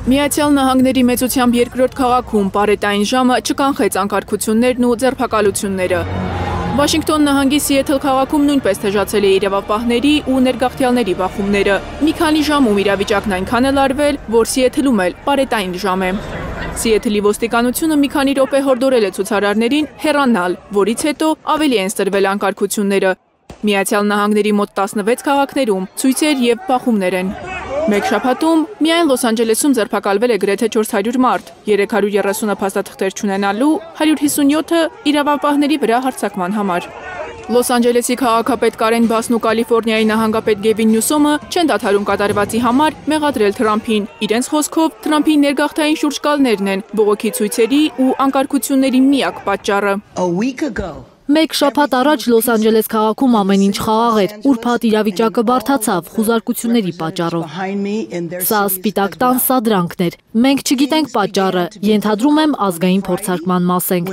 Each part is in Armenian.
Միացյալ Նահանգների մեծությամբ երկրորդ քաղաքում պարետային ժամը չկանխեց անկարգություններն ու ձերբակալությունները։ Վաշինգտոն նահանգի Սիեթլ քաղաքում նույնպես թեժացել է իրավապահների ու ներգաղթյալների բախումները։ Մի քանի ժամում իրավիճակն այնքան էլ արվել, որ Սիեթլում էլ պարետային ժամ է։ Սիեթլի ոստիկանությունը մի քանի րոպե հորդորել է ցուցարարներին հեռանալ, որից հետո ավելի են սրվել անկարգությունները։ Միացյալ Նահանգների մոտ 16 քաղաքներում ցույցեր և բախումներ են։ Մեկ շաբաթում միայն Լոս Անջելեսում ձերբակալվել է գրեթե 400 մարդ, 330-ը փաստաթղթեր չունենալու, 157-ը իրավապահների վրա հարձակման համար։ Լոս Անջելեսի քաղաքապետ Կարեն Բասն ու Կալիֆոռնիայի նահանգապետ Գևին Նյուսոմը չեն դադարում կատարվածի համար մեղադրել Թրամփին։ Իրենց խոսքով Թրամփի ներգաղթային շուրջկալներն են բողոքի ցույցերի ու անկարգությունների միակ պատճառը։ Մեկ շաբաթ առաջ Լոս Անջելես քաղաքում ամեն ինչ խաղաղ էր, ուրբաթ իրավիճակը բարդացավ խուզարկությունների պատճառով։ Սա սպիտակ տան սադրանքն էր։ Մենք չգիտենք պատճառը, ենթադրում եմ ազգային փորձարկման մաս ենք։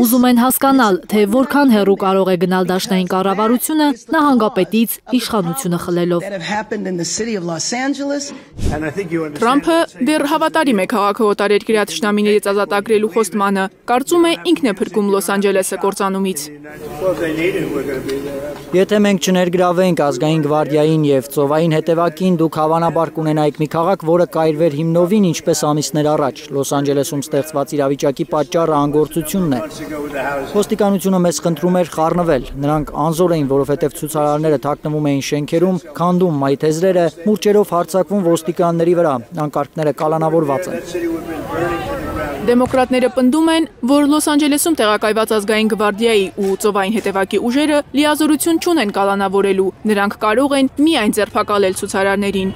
Ուզում են հասկանալ, թե որքան հեռու կարող է գնալ դաշնային կառավարությունը նահանգապետից իշխանությունը խլելով։ Թրամփը դեռ հավատարիմ է քաղաքը օտարերկրյա թշնամիներից ազատագրելու խոստմանը, կարծում է ինքն է փրկում Լոս Անջելեսը կործանումից։ Եթե մենք չներգրավենք ազգային գվարդիային և ծովային հետևակին, դուք հավանաբար կունենայիք մի քաղաք, որը կայրվեր հիմնովին ինչպես ամիսներ առաջ։ Լոս Անջելեսում ստեղծված իրավիճակի պատճառը անգործությունն է։ Ոստիկանությունը մեզ խնդրում էր խառնվել։ Նրանք անզոր էին, որովհետև ցուցարարները թաքնվում էին շենքերում, քանդում մայթեզրերը, մուրճերով հարձակվում ոստիկանների վրա, անկարգները կալանավորված են։ Դեմոկրատները պնդում են, որ Լոս Անջելեսում տեղակայված ազգային գվարդիայի ու ծովային հետևակի ուժերը լիազորություն չունեն կալանավորելու, նրանք կարող են միայն ձերբակալել ցուցարարներին։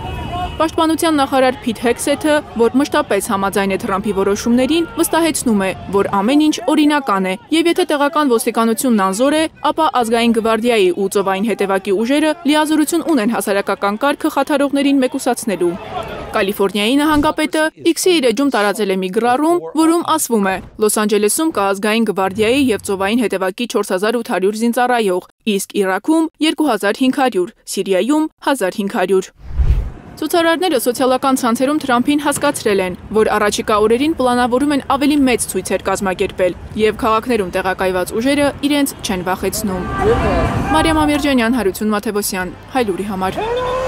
Պաշտպանության նախարար Փիթ Հեքսեթը, որ մշտապես համաձայն է Թրամփի որոշումներին, վստահեցնում է, որ ամեն ինչ օրինական է, եւ եթե տեղական ոստիկանությունն անզոր է, ապա ազգային գվարդիայի ու ծովային հետևակի ուժերը լիազորություն ունեն հասարակական կարգը խաթարողներին մեկուսացնելու։ Կալիֆոռնիայի նահանգապետը X-ի իր էջում տարածել է մի գրառում, որում ասվում է. Լոս Անջելեսում կա ազգային գվարդիայի եւ ծովային հետևակի 4800 զինծառայող, իսկ Իրաքում 2500, Սիրիայում 1500։ Ցուցարարները սոցիալական ցանցերում Թրամփին հասկացրել են, որ առաջիկա օրերին պլանավորում են ավելի մեծ ցույցեր կազմակերպել եւ քաղաքներում տեղակայված ուժերը իրենց չեն վախեցնում։ Մարիամ Ամիրջանյան, Հարություն Մաթևոսյան, Հայլուրի համար։